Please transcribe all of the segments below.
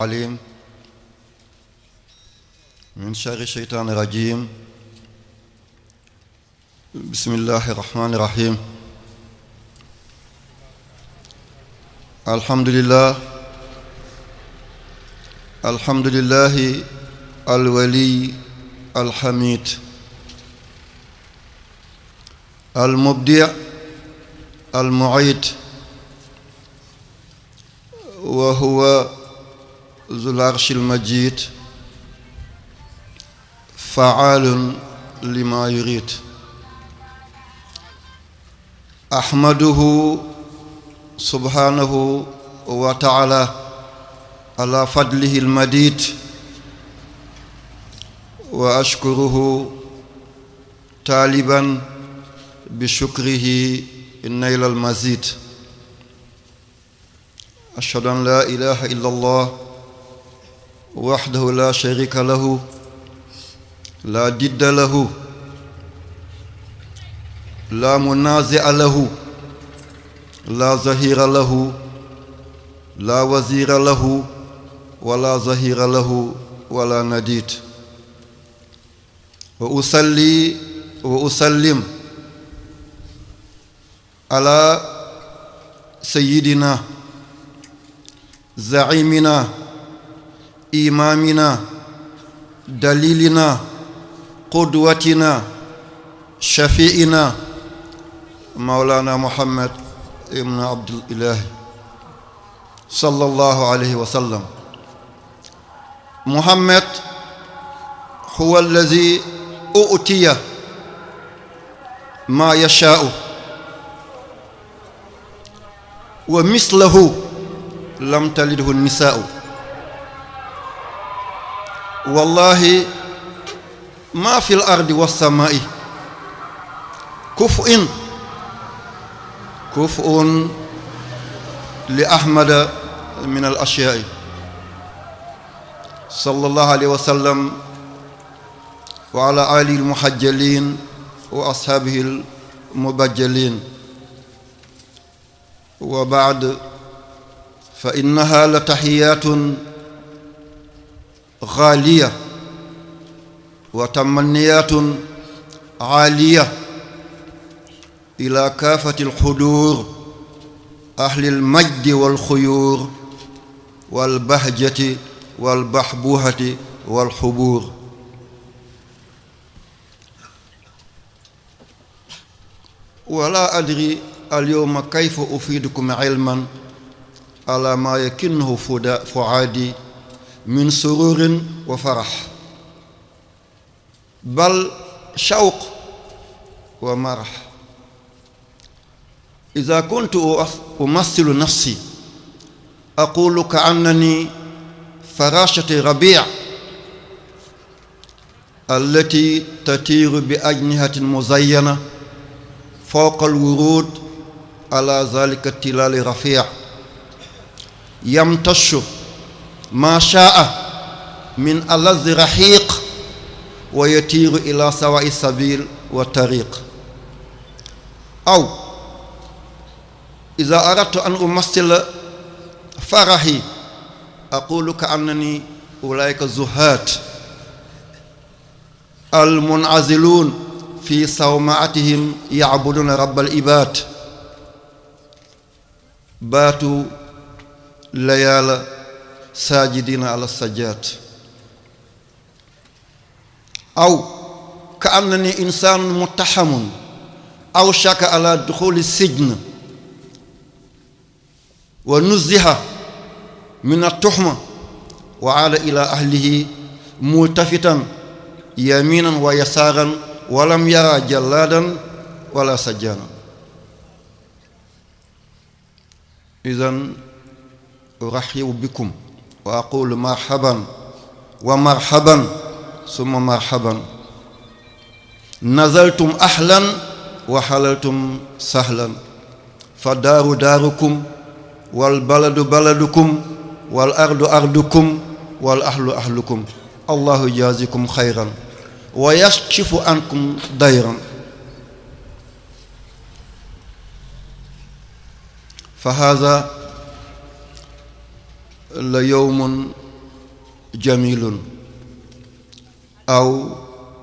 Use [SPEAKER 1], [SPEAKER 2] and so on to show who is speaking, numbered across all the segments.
[SPEAKER 1] عليم من شر الشيطان الرجيم. بسم الله الرحمن الرحيم. الحمد لله الولي الحميد المبدع المعيد، وهو ذو العرش المجيد فعال لما يريد. أحمده سبحانه وتعالى على فضله المديد، وأشكره طالبا بشكره نيل المزيد. أشهد أن لا إله إلا الله وحده لا شريك له لا ضد له لا منازع له لا ظهير له لا وزير له ولا ظهير له ولا نديد. وأصلي وأسلم على سيدنا زعيمنا إمامنا دليلنا قدوتنا شفيئنا مولانا محمد ابن عبد الإله صلى الله عليه وسلم. محمد هو الذي أؤتي ما يشاء ومثله لم تلده النساء. والله ما في الأرض والسماء كفء لأحمد من الأشياء صلى الله عليه وسلم وعلى آله المحجلين وأصحابه المبجلين. وبعد، فإنها لتحيات غالية وتمنيات عالية إلى كافة الحضور أهل المجد والخيور والبهجة والبحبوحة والحبور. ولا أدري اليوم كيف أفيدكم علما على ما يكنه فؤادي من سرور وفرح، بل شوق ومرح. إذا كنت أمثل نفسي أقول كأنني فراشة ربيع التي تطير بأجنحة مزينة فوق الورود على ذلك التلال الرفيع، يمتش ما شاء من ألذ رحيق ويطير إلى سواء السبيل والطريق. أو إذا أردت أن أمثل فرحي أقول كأنني أولئك الزهاد المنعزلون في صومعتهم يعبدون رب العباد، باتوا ليال ساجدين على السجاد. أو كأنني إنسان متهم أوشك على دخول السجن ونزه من التهمة وعاد إلى أهله ملتفتا يمينا ويسارا ولم يرى جلادا ولا سجانا. إذن أرحب بكم وأقول مرحبا ومرحبا ثم مرحبا. نزلتم أهلا وحللتم سهلا، فدار داركم والبلد بلدكم والأرض أرضكم والأهل أهلكم. الله يجازيكم خيرا ويكشف عنكم ضيرا. فهذا ليوم jamilun aw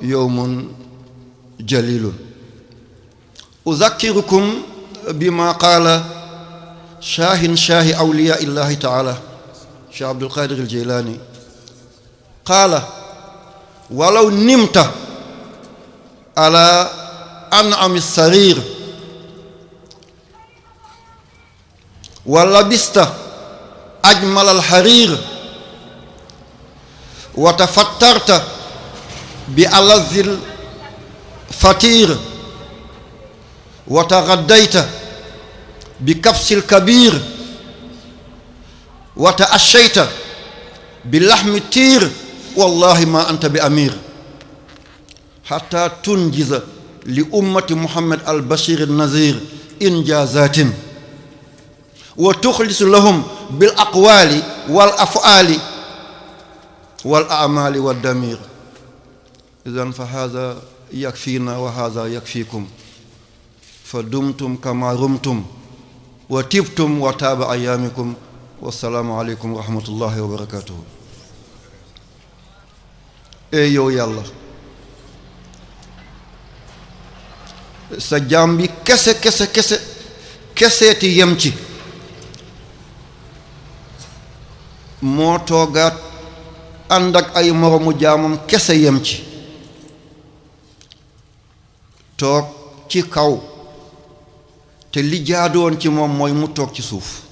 [SPEAKER 1] yawmun jalilun. uzakkirukum bima qaala shaahi awliyaa illahi taala Cheikh Abdul Qadir al Jilani qaala walaw nimta ala an'ami sarir wa labista ajmal al harir wa tafattarta bi alazil fatir wa taghaddayta bi kabsil kabir wa ta'ashayta bi lahmi tir wallahi ma anta bi amir hatta tunjiza li ummati Muhammad al Bashir al Nazir injaazatin wa tukhlisu lahum bil aqwali wal af'ali wal a'mali wad damir. idhan fa hadha yakfina wa hadha yakfikum fa dumtum kama rumtum wa tibtum wa taaba ayamikum. wassalaamu aleykum wa rahmatullahi wa barakatuhu. yow yàlla sa jaam bi keseeti yem ci moo toogaat ànd ak ay moromu jaamam kese yem ci toog ci kaw te li jaadoon ci moom mooy mu toog ci suuf.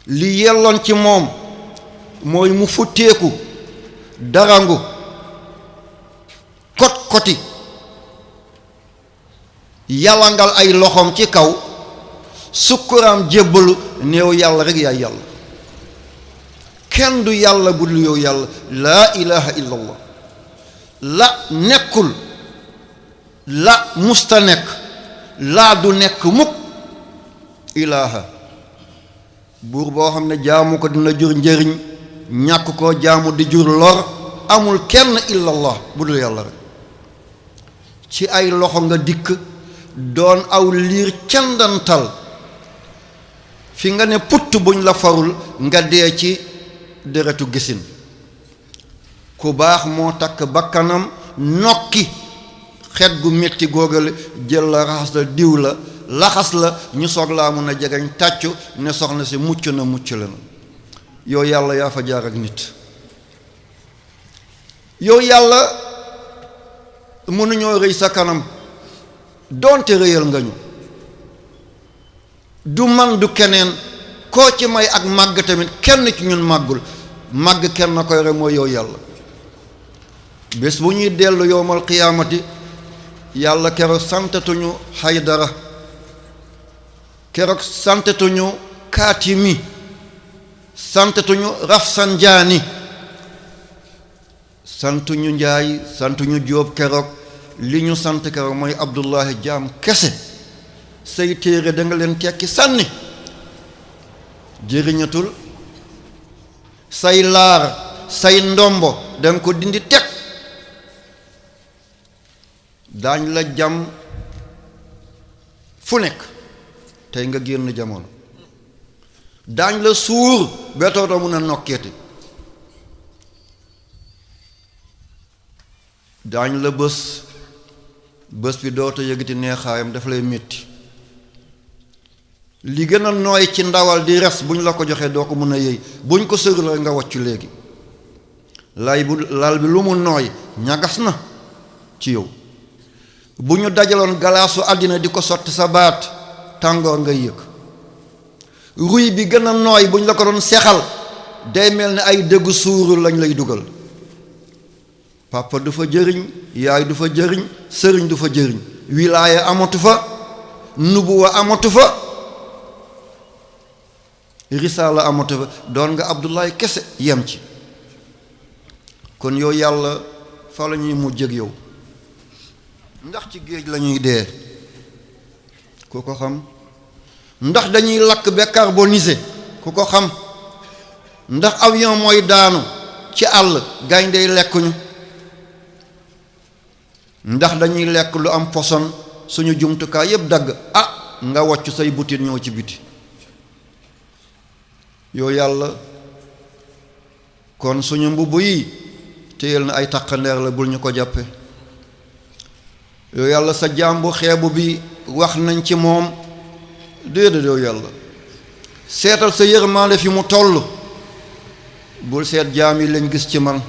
[SPEAKER 1] li yelloon ci moom mooy mu futteeku darangu kot-koti yalangal ay loxoom ci kaw sukkuraam jébbalu néew yàlla rek yaay yàlla, kenn du yàlla bu dul yow yàlla. laa ilaha illallah la nekkul, la musta nekk, laa du nekk mukk. ilaha buur boo xam ne jaamu ko dina jur njëriñ, ñàkk koo jaamu di jur lor. amul kenn illallah bu dul yàlla rek. ci ay loxo nga dikk doon aw liir candantal fi nga ne putt buñ la farul nga dee ci deretu gisin. ku baax moo takk bakkanam nokki xet gu metti góogale jël la raxas la diw la laxas la ñu soog laa mun a jegeñ tàccu ne soxna si mucc na yow yàlla yaa fa jaar ak nit. yow yàlla mënuñoo rëy sa kanam doonte rëyal nga ñu. du man du keneen koo ci may ak màgg tamit kenn ci ñun màggul. màgg kenn na koy rek mooy yow yàlla. bés bu ñuy dellu yowmal qiyaamati yàlla keroog santatuñu Haydara, keroog santatuñu Kaatimi, santatuñu Rafsanjaani, santuñu Njaay, santuñu Jóob. keroog li ñu sant keroog mooy Abdullahi jaam kese. say téere da nga leen tekki sànni jëriñatul, say laar say ndombo da nga ko dindi teg. daañ la jam fu nekk tey nga génn jamono. daañ la suur betoo mun a nokkeeti. daañ la bés bi doota yëgati neexaayam daf lay metti. li gën a nooy ci ndawal di res buñ la ko joxee doo ko mën a yëy, buñ ko sëgul rek nga wàccu léegi. lal bi lu mu nooy ñagas na ci yow. bu ñu dajaloon galaasu àddina di ko sotti sa baat tàngoor ngay yëg. ruy bi gën a nooy bu ñu la ko doon sexal day mel ni ay dëggu suuru lañ lay dugal. papa du fa jëriñ, yaay du fa jëriñ, sëriñ du fa jëriñ, wilaaya amatu fa, nubuwa amatu fa, risaala amatu fa. doon nga Abdullahi kese yem ci. kon yow yàlla fa la ñuy mujj ak yow. ndax ci géej la ñuy dee ku ko xam. ndax dañuy lakk ba carbonisé ku ko xam. ndax avion mooy daanu ci àll gaynde yi lekkuñu. ndax dañuy lekk lu am poson suñu jumtukaay yépp dagg nga wocc say butit ñëw ci biti. yow yàlla kon suñu mbubb yi téyel na ay taqandeer la bul ñu ko jàppe yow yàlla sa jàmbu xeebu bi wax nañ ci moom déedéet yow yàlla seetal sa yërmaande fi mu toll bul seet jaam yi lañ gis ci man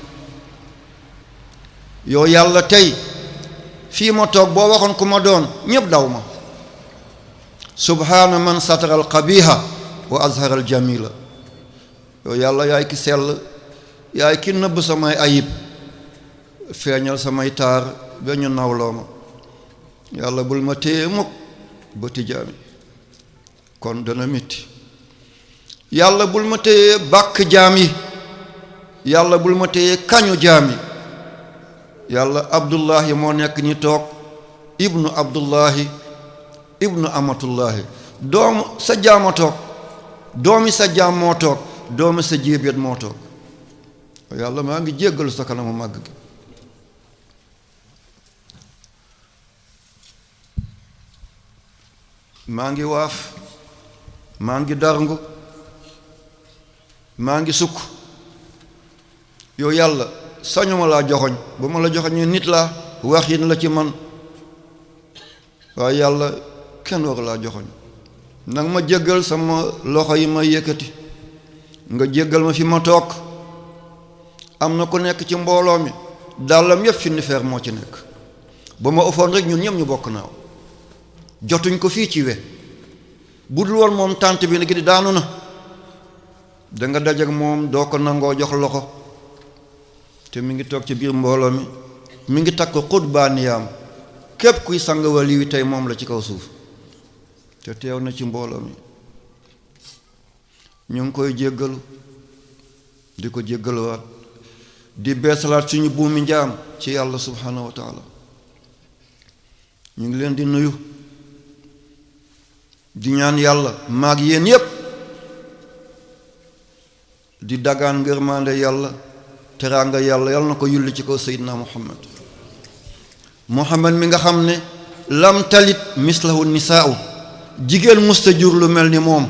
[SPEAKER 1] yow yàlla tey fii ma toog boo waxoon ku ma doon ñépp daw ma subhaana man satara al qabiha wa azhara al jamila yow yàlla yaay ki sell yaay ki nëbb samay ayib feeñal samay taar ba ñu nawloo ma yàlla bul ma téye mukk bëti jaami kon dana metti yàlla bul ma téye bàkk jaam yi yàlla bul ma téye kañu jaam yi yàlla abdullahi moo nekk ni toog ibnu abdullahi ibnu amatullahi doomu sa jaama toog doomi sa jaam moo toog doomi sa jéebéet moo toog yàlla maa ngi jéggalu sa kanamu màgg gi maa ngi waaf maa ngi darngu maa ngi sukk yow yàlla sañu ma laa joxoñ ba ma la joxoñee nit laa wax yin la ci man waaye yàlla kenn war laa joxoñ nag ma jéggal sama loxo yi ma yëkkati nga jéggal ma fi ma toog am na ku nekk ci mbooloo mi dàllam yépp fi ni feer moo ci nekk ba ma ëffoon rek ñun ñëpp ñu bokk naaw jotuñ ko fii ci we bu dul woon moom tànt bi nag di daanu na danga dajak moom doo ko nangoo jox loxo te mi ngi toog ci biir mbooloo mi ngi takk xutbaaniyaam képp kuy sang wali wi tey moom la ci kaw suuf te teew na ci mbooloo mi ñu ngi koy jéggalu di ko jéggaluwaat di beesalaat suñu buumi njaam ci yàlla subhanahu wa taala ñu ngi leen di nuyu di ñaan yàlla maag yéen yépp di dagaan ngërmaande yàlla teraanga yàlla yàlla na ko yulli ci kaw seydina muhammad mi nga xam ne lam talit mislahu nisaa'u jigéen musta jur lu mel ni moom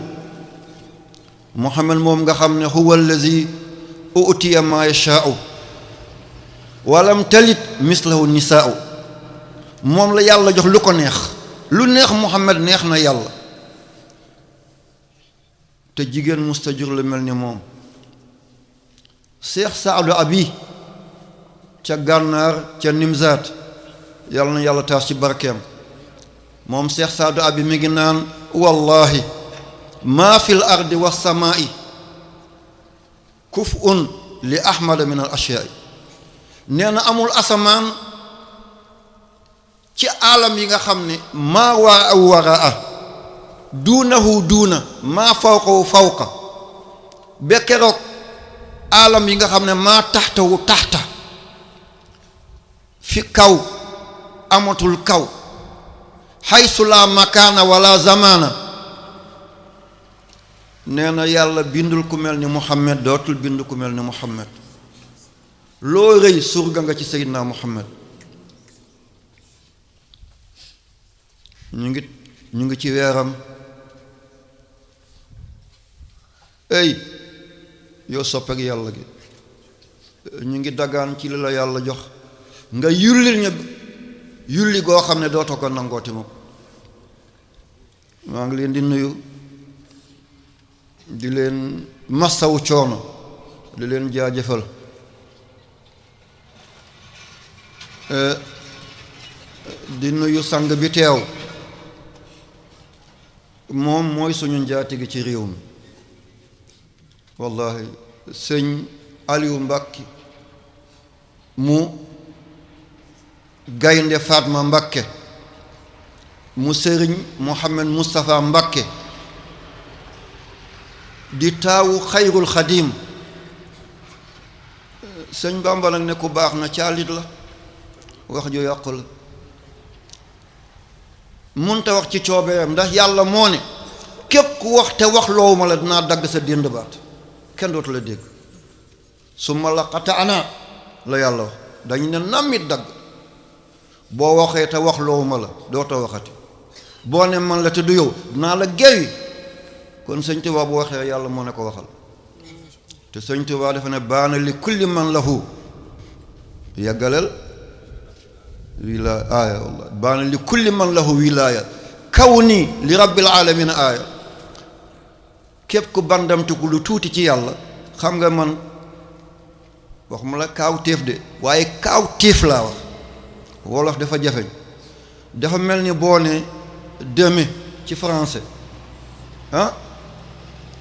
[SPEAKER 1] muhammad moom nga xam ne huwa allazi utiya ma yashaa'u wa lam talit mislahu nisaa'u moom la yàlla jox lu ko neex lu neex muhammad neex na yàlla te jigéen musta jur lu mel ni moom Seex Saadu Abi ca gànnaar ca Nimzaat yàlla na yàlla taas ci barkeem moom Seex Saadu Abi mi ngi naan wallahi maa fil ardi wa samaa'i kuf'un li ahmada min al ashyaa'i nee na amul asamaan ci alam yi nga xam ne maa waa aw waraa duunahu duuna maa fawqahu fawqa ba keroog alam yi nga xam ne maa taxtawu taxta fi kaw amatul kaw xaysu laa makaana wala zamaana nee na yàlla bindul ku mel ni Muhammad dootul bind ku mel ni Muhammad loo rëy surga nga ci Seydina Muhammad ñu ngi ci weeram ey yow soppeek yàlla gi ñu ngi dagaan ci li la yàlla jox nga yullil ña yulli goo xam ne dootoo ko nangooti moom maa ngi leen di nuyu di leen massawu coono di leen jaajëfal di nuyu sang bi teew moom mooy suñu njaatigi ci réew mi wallahi sëñ Aliou Mbàkke mu gaynde Fatma Mbàkke mu sëriñ Mohamed Moustapha Mbàkke di taawu xayrul xadim sëñ Bàmba nag ne ku baax na caalit la wax ju yàqu la munta wax ci coobeeram ndax yàlla moo ne képp ku wax te wax loowu ma la dinaa dagg sa dénd baat kenn dootu la dégg su ma la qata'na la yàlla wax dañu ne nammit dagg boo waxee te wax loowu ma la dootoo waxati boo ne man la te du yow dinaa la gewi kon sëñ Tuubaa bu waxee yàlla moo ne ko waxal te sëñ Tuubaa dafa ne baana li kulli man lahu yàggaleel wilaaya aaya wallah baana li kulli man lahu wilaaya kaw ni li rabbil alamin aaya képp ku bandamtiku lu tuuti ci yàlla xam nga man wax ma la kaaw téef de waaye kaaw téef laa wax wolof dafa jafeñ dafa mel ni boo ne demain ci français ah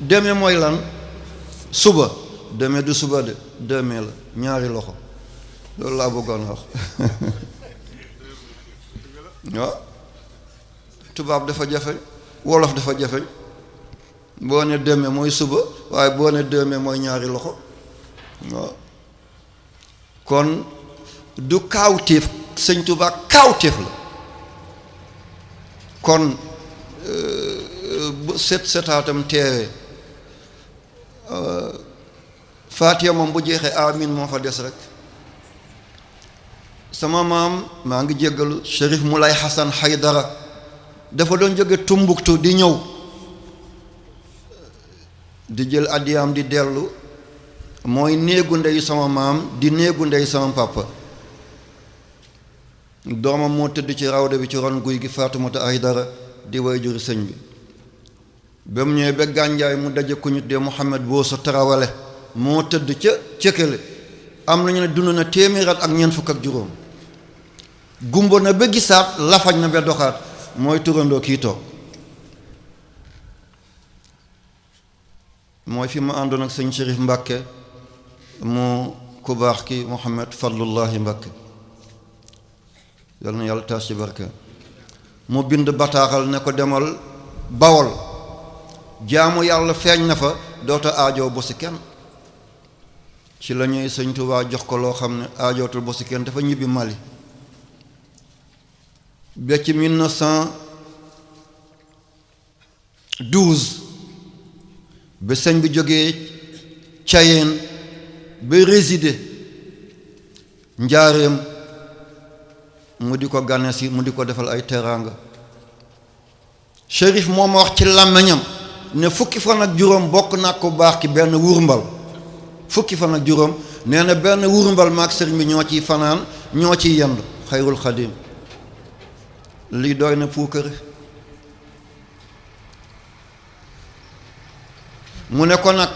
[SPEAKER 1] demain mooy lan suba demain du suba de demain la ñaari loxo loolu laa bëggoon wax waaw tubaab dafa jafeñ wolof dafa jafeñ boo ne demain mooy suba waaye boo ne demain mooy ñaari loxo waaw kon du kaawteef sëñ Tuubaa kaawteef la kon bu setaatam teewee Faatiha moom bu jeexee amin moo fa des rek sama maam maa ngi jéggalu Chérif Moulay Hassan Haydara dafa doon jóge Tumbuktu di ñëw di jël addiyaam di dellu mooy néegu ndey sama maam di néegu ndey sama papa doomam moo tëdd ci rawde bi ci ron guy gi Faatumata Haydara di way juri sëñ bi ba mu ñëwee ba gànjaay mu daje ku ñu de Mouhamed Booso Tarawale moo tëdd ca cëkkale am nañu ne dund na téeméer at ak ñeent fukk ak juróom gumbo na ba gisaat lafañ na ba doxaat mooy turandoo kii toog mooy fi ma àndoon ak sëñ Chérif Mbàkke mu ku baax ki Mouhamed Fadlullahi Mbàkke yal na yàlla taas ci barke mu bind bataaxal ne ko demal Bawol jaamu yàlla feeñ na fa doota aajoo bosi kenn ci la ñuy sëñ Tuubaa jox ko loo xam ne aajootul bosi kenn dafa ñibbi Mali ba ci 1912 ba sëñ bi jógee Cayeen ba résider Njaareem mu di ko gane si mu di ko defal ay teraanga Chérif moo ma wax ci làmmiñam ne fukki fan ak juróom bokk naa ko baax ki benn wurmbal fukki fan ak juróom nee na benn wurmbal maak sëriñ bi ñoo ciy fanaan ñoo ciy yendu xayrul xadim lii doy na puukare mu ne ko nag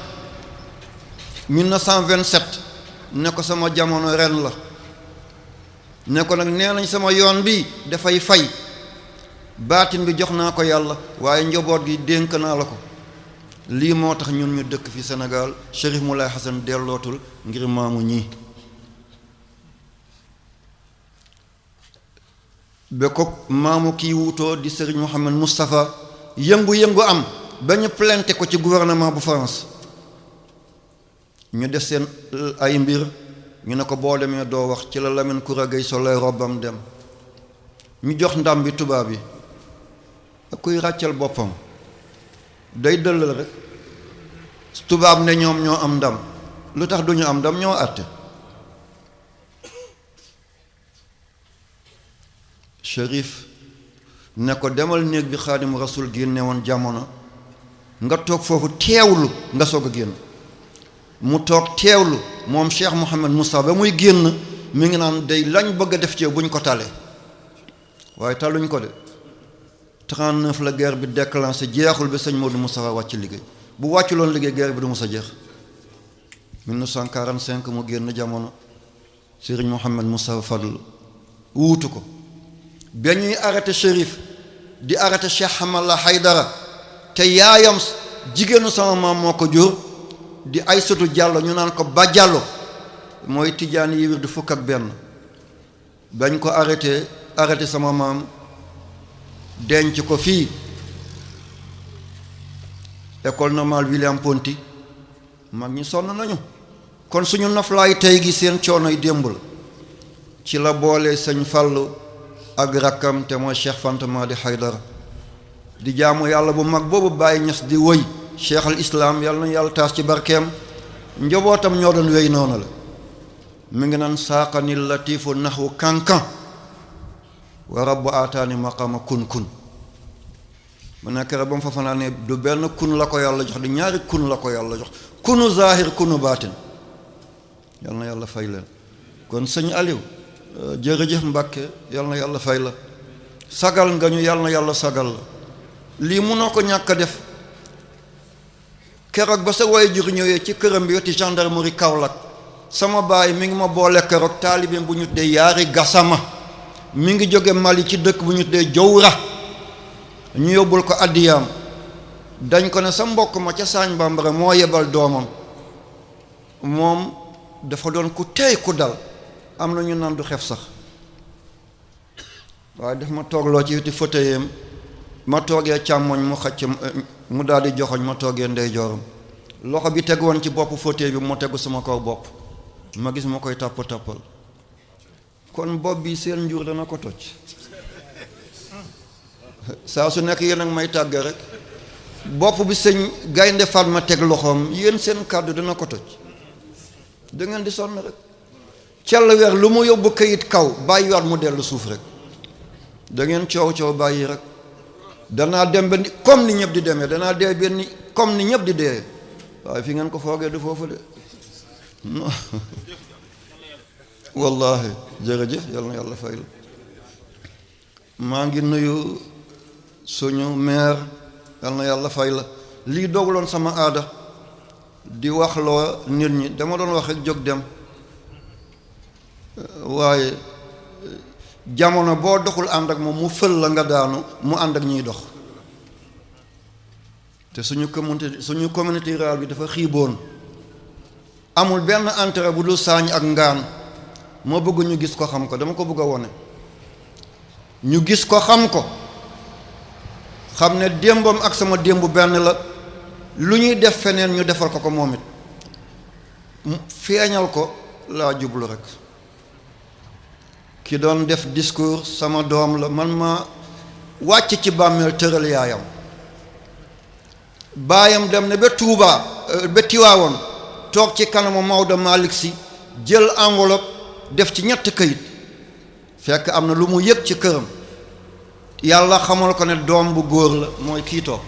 [SPEAKER 1] 1927 ne ko sama jamono ren la ne ko nag nee nañ sama yoon bi dafay fay baatin bi jox naa ko yàlla waaye njaboot gi dénk naa la ko lii moo tax ñun ñu dëkk fi Sénégal Chérif Moulay Hassan dellootul ngir maamu ñii ba ko maamu kii wutoo di Serigne Mohamed Moustapha yëngu-yëngu am ba ñu plainte ko ci gouvernement bu France ñu def seen ay mbir ñu ne ko boo demee doo wax ci la Lamine Koura Gueye solay robbam dem ñu jox ndam bi tubaab yi ak kuy ràccal boppam day dëllal rek tubaab ne ñoom ñoo am ndam lu tax duñu am ndam ñoo àtte Chérif ne ko demal néeg bi Xaadimu Rasul génne woon jamono nga toog foofu teewlu nga soog a génn mu toog teewlu moom Cheikh Mouhamed Moussa ba muy génn mi ngi naan day lañ bëgg a def ci buñ ko talee waaye taluñ ko de 39 la guerre bi déclenché jeexul ba sëñ Modou Moustapha wàcc liggéey bu wàcculoon liggéey guerre bi du mos a jeex 1945 mu génn jamono Serigne Mouhamed Moustapha Fadl wuutu ko ba ñuy arrêté Chérif di arrêté Cheikh Hamala Haydara te yaayam jigéenu sama maam moo ko jur di Aysatu Jàllo ñu naan ko Ba Jàllo mooy tijaan yi wirdu fukk ak benn bañ ko arrêté sama maam denc ko fii école normale William Ponty mag ñi sonn nañu kon suñu noflaay tey gi seen coonoy démb la ci la boole sëñ Fallu ak rakkam te mooy Cheikh Fanta Madi Haydara di jaamu yàlla bu mag boobu Baay Ñas di wëy cheikh al islam yàlla na yàlla taas ci barkeem njabootam ñoo doon wéy noonu la mi ngi naan saaqani latifu naxwu kankan wa rabbu aataani maqama kun mu nekk rek ba mu fa fanaanee du benn kun la ko yàlla jox di ñaari kun la ko yàlla jox kunu zahir kunu baatin. yal na yàlla fay leen. kon sëñ Aliou jërëjëf Mbàkke yal na yàlla fay la, sagal nga ñu, yal na yàlla sagal la. lii munoo ko ñàkk a def. keroog ba sa waajur ñëwee ci këram bi weti gendarmerie Kaolack, sama baay mi ngi ma boole keroog taalibeem bu ñu tuddee Yaari Gassama, mi ngi jóge Mali ci dëkk bu ñu tuddee Jowra, ñu yóbbul ko addiyaam. dañ ko ne sa mbokk ma ca Sagne Bambara moo yebal doomam, moom dafa doon ku tey ku dal, am na ñu naan du xef sax, waaye daf ma toogloo ci weti fauteuilam, ma toogee càmmoñ mu xacc mu daal di joxoñ, ma toogee ndeyjooram, loxo bi teg woon ci bopp fauteuil bi mu tegu sama kaw bopp, ma gis ma koy tàpp tàppal. kon bopp bi seen njur dana ko toj. saa su nekk yéen ak may tàgg rek, bopp bi sëñ Gaynde Fatma teg loxoom, yéen seen kàddu dana ko toj. da ngeen di sonn rek. cell weer lu mu yóbbu kayit kaw bàyyiwaat mu dellu suuf rek, da ngeen coow bàyyi rek. danaa dem ba ni comme ni ñëpp di demee, danaa dee benn comme ni ñëpp di dee, waaye fi ngeen ko foogee du foofu de. wallahi jërëjëf yal na yàlla fay la. maa ngi nuyu suñu maire, yal na yàlla fay la. lii dooguloon sama aada di wax loo nit ñi, dama doon wax rek jóg dem, waaye jamono boo doxul ànd ak moom mu fël la nga daanu, mu ànd ak ñuy dox. te suñu communauté rurale bi dafa xiiboon, amul benn intérêt bu dul saañ ak ngaan. moo bëgg ñu gis ko xam ko, dama ko bëgg a wone, ñu gis ko xam ko, xam ne démbam ak sama démb benn la, lu ñuy def feneen ñu defal ko moom it, feeñal ko laa jublu rek. ki doon def discours sama doom la, man ma wàcc ci bàmmeel tëral yaayam, baayam dem ne ba Tuubaa ba Tiwaawoon, toog ci kanamu Maodo Malick Sy, jël enveloppe def ci ñett këyit, fekk am na lu mu yëg ci këram, yàlla xamal ko ne doom bu góor la, mooy kii toog.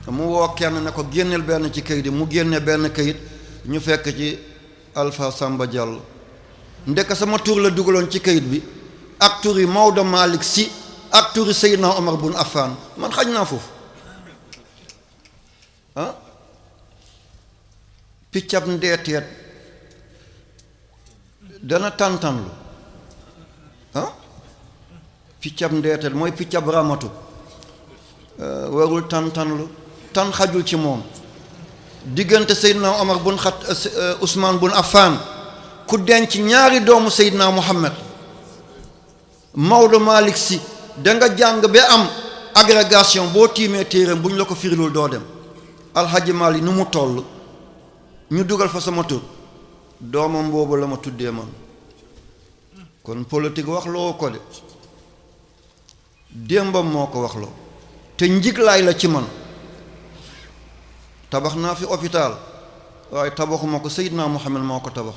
[SPEAKER 1] mu woo kenn ne ko génneel benn ci këyit yi, mu génne benn këyit, ñu fekk ci Alpha Samba Diallo. ndekk sama tur la dugaloon ci këyit bi, ak turi Maodo Malick Sy, ak turi Seydina Omar bun Affan. man xaj naa foofu ah. piccab ndeeteet dana tàntanlu ah. piccab ndeeteet mooy piccab ramatu, warul tàntanlu, tan xajul ci moom. diggante Seydina Omar bun Ousmane bun Affan, ku denc ñaari doomu Seydina Muhammad, Maodo Malick Sy, da nga jàng ba am agrégation, boo tiimee téeram bu ñu la ko firilul doo dem. Alhaji Mali nu mu toll, ñu dugal fa sama tur, doomam boobu la ma tuddee man. kon politique wax loo ko de, démbam moo ko wax loo, te njiglaay la ci man. tabax naa fi hôpital, waaye tabaxuma ko, Seydina Muhammad moo ko tabax.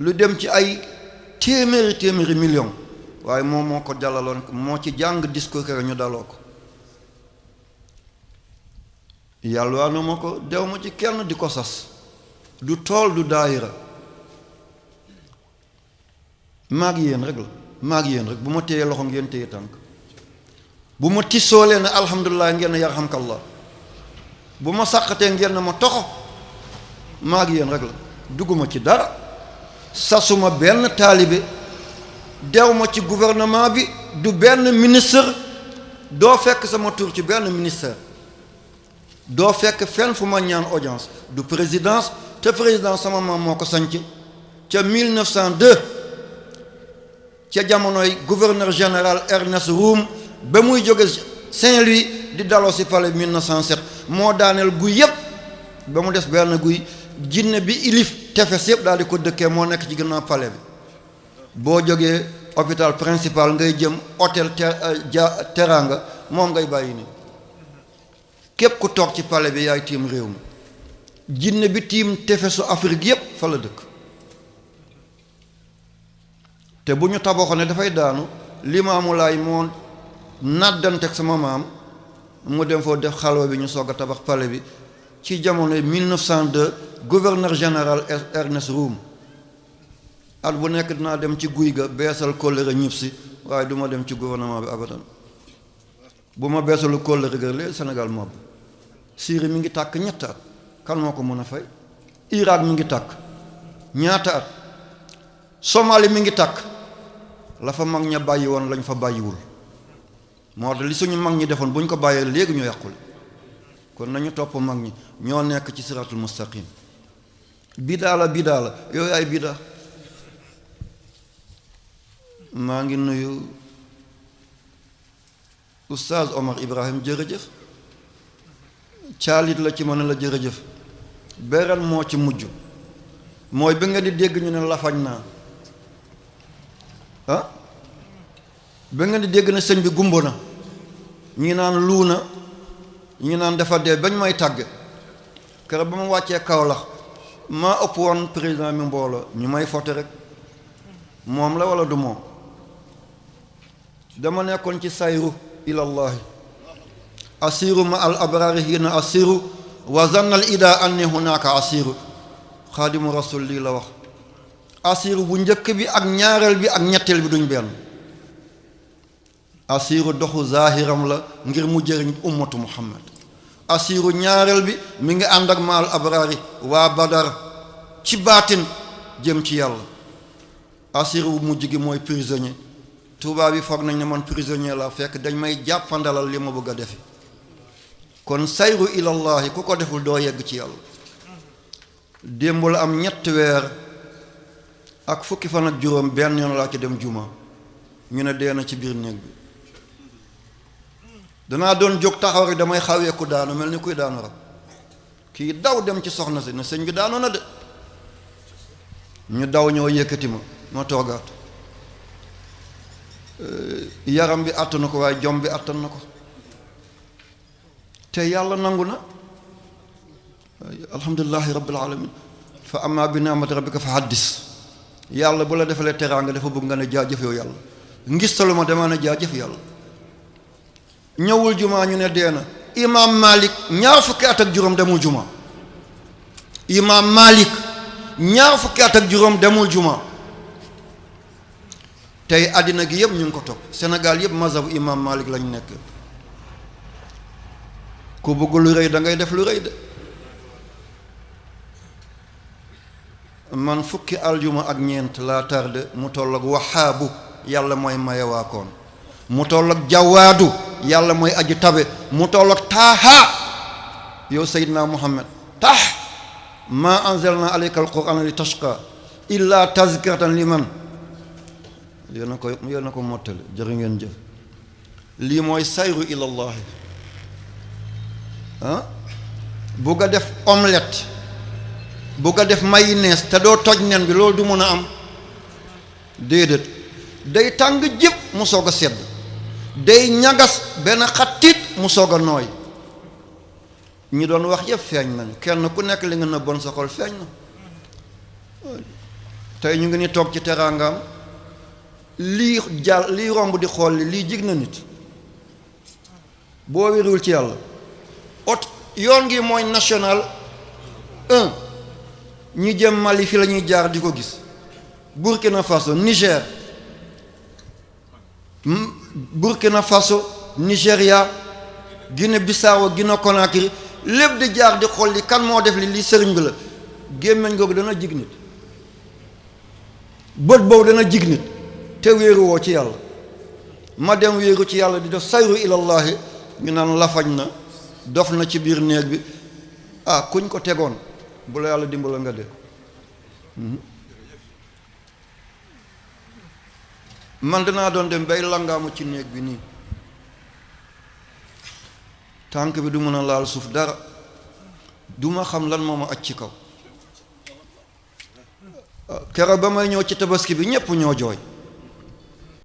[SPEAKER 1] lu dem ci ay téeméeri million, waaye moom moo ko dalaloon, moo ci jàng discours kër ñu daloo ko. yàlla na ma ko, dew ma ci kenn di ko sas, du tool du daayira, maag yéen rek la, maag yéen rek. bu ma téye loxo ngeen téye tànk, bu ma tissoolee ne alhamdulilah ngeen ne yarhamkallah, bu ma sàqatee ngeen ne ma toxo, maag yéen rek la. dugguma ci dara, sasuma benn taalibe, dew ma ci gouvernement bi, du benn ministre, doo fekk sama tur ci benn ministère, doo fekk fenn fu ma ñaan audience, du présidence. te président sama maam moo ko sanc ca 1902, ca jamonoy gouverneur général Ernest Roume, ba muy jóge Saint-Louis di daloo si palais 1907, moo daaneel guy yépp ba mu des benn guy. jinne bi ilif tefes yépp daal di ko dëkkee, moo nekk ci ginnaaw palais bi. boo jógee hôpital principal ngay jëm hôtel Teranga, moom ngay bàyyi nii. képp ku toog ci palais bi yaay tiim réew mi. jinne bi tiim tefesu Afrique yépp fa la dëkk. te bu ñu tabaxoon ne dafay daanu, Limaamu Laay moo nàddanteeg sama maam mu dem foo def xalwa bi ñu soog a tabax palais bi ci jamono 1902 gouverneur général Ernest Roume at bu nekk dinaa dem ci guy ga beesal kóllëre ñib si waaye du ma dem ci gouvernement bi abadan bu ma beesalu kóllëre ga léegi Sénégal moom Syrie mi ngi tàkk ñetti at kan moo ko mën a fay Irak mi ngi tàkk ñaata at Somalie mi ngi tàkk la fa mag ña bàyyi woon lañ fa bàyyiwul moo tax li suñu mag ñi defoon bu ñu ko bàyyee léegi ñu yàqule kon nañu topp mag ñi ñoo nekk ci siratul mustaqim bidaa la yooyu ay bidaa maa ngi nuyu oustaz Omar Ibrahim jërëjëf caalit la ci mën la jërëjëf beneen moo ci mujj mooy bi nga di dégg ñu ne lafañ naa ah bi nga di dégg ne sëñ bi gumbo na ñi naan luu na ñi naan dafa dee bañ may tàgg keroog ba ma wàccee Kaolack maa ëpp woon président mi mbooloo ñu may foto rek moom la wala du moom dama nekkoon ci sayru ilallahi asiru ma al abrari hina asiru wa zanna al ida anni hunaka asiru xaadimu rasul lii la wax asiru bu njëkk bi ak ñaareel bi ak ñetteel bi duñ benn asiru doxu zahiram la ngir mu jëriñ ummatu muhammad asiru ñaareel bi mi ngi ànd ak ma al abrari waa badar ci baatin jëm ci yàlla asiru bu mujj gi mooy prisonnier tubaab bi foog nañ ne man prisonnier la fekk dañ may jàppandalal li ma bëgg a defi kon sayru ilallahi ku ko deful doo yegg ci yàlla démb la am 3 weer ak fukki fan ak juróom benn yoon laa ci dem juma ñu ne dee na ci biir néeg bi danaa doon jóg taxaw rek damay xaweeku daanu mel ni kuy daanu rek kii daw dem ci soxna si ne sëñ bi daanu na de ñu daw ñoo yëkkati ma toogaat yaram bi àttan na ko waaye jom bi àttan na ko te yàlla nangu na alhamdulillahi rabbil alamin fa amma bi ni'mati rabbika fa haddis yàlla bu la defalee teraanga dafa bëgg nga ne jaajëf yow yàlla ngistalu ma dama ne jaajëf yàlla ñëwul jumaa ñu ne dee na imaam Malik ñaar fukki at ak juróom demul jumaa imaam Malik ñaar fukki at ak juróom demul jumaa tey àddina gi yëpp ñu ngi ko topp Sénégal yëpp mazhabu imaam Malik lañ nekk ku bëgg lu rëy da ngay def lu rëy de man fukki aljuma ak ñeent laa tardé mu toll ak waxaabu yàlla mooy mayewaakoon mu toll ak jawaadu yàlla mooy aji tabe mu toll ak taaha yow Seydina Muhammad tah ma anzalna alayka alqur'ana li tashqa illa tazkiratan liman yéen a ko mottali jërë ngeen jëf lii mooy sayru ilallahi bu nga def omelette bu nga def mayonnaise te doo toj nen bi loolu du mën a am déedéet day tàng jëpp mu soog a sedd day ñagas benn xattit mu soog a nooy ñi doon wax yëpp feeñ nañu kenn ku nekk li nga nëbboon sa xol feeñ na tey ñu ngi ni toog ci teraangaam lii romb di xool lii jig na nit boo wérul ci yàlla yoon gi mooy national 1 ñi jëm Mali fi la ñuy jaar di ko gis Burkina Faso Niger Burkina Faso Nigeria Guinée Bissau Guinée Conakry lépp di jaar di xool li kan moo def li sëriñ bi la gémmiñ googu dana jig nit bët boobu dana jig nit te wéeruwoo ci yàlla ma dem wéeru ci yàlla di def sayru ilallahi ñu naan lafañ na dof na ci biir néeg bi kuñ ko tegoon bu la yàlla dimbala nga de man danaa doon dem bay langaamu ci néeg bi nii tànk bi du mën a laal suuf dara du ma xam lan moo ma aj ci kaw keroog ba may ñëw ci tabaski bi ñépp ñoo jooy